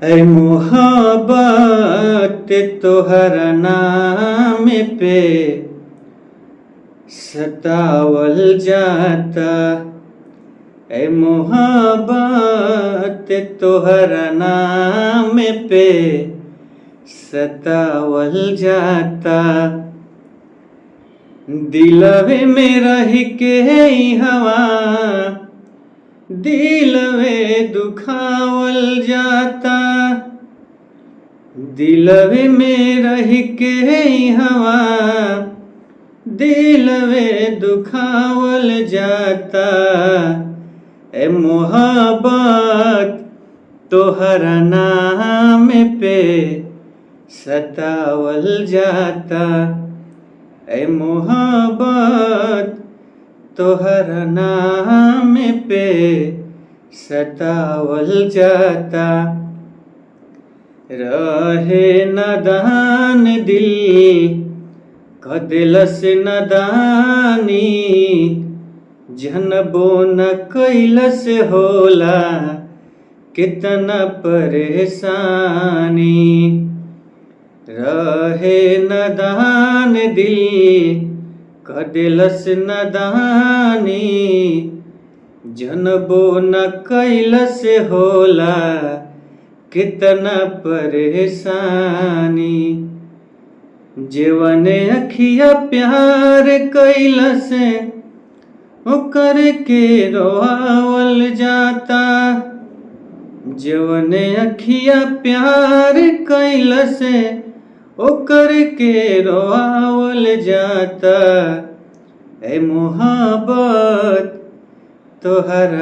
ऐ मोहब्बत तोहर नाम पे सतावल जाता। ऐ मोहब्बत तोहर नाम पे सतावल जाता। दिलवे में रह के हवा दिलवे दुखावल जाता। दिलवे में रह के हवा दिलवे दुखावल जाता। ए मोहब्बत तोहर नाम पे सतावल जाता। ए मोहब्बत तोहर नाम पे सतावल जाता। रहे नदान दिल कदिलस नदानी जनबो न कैलस होला कितना परेशानी। रहे नदान दिल कदिलस नदानी जनबो न कैलस होला कितना परेशानी। जीवन अखिया प्यार कैलस ओकर के रोआवल जाता। जीवन अखिया प्यार कैलस ओकर के रोआवल जाता। ऐ मोहब्बत तोहर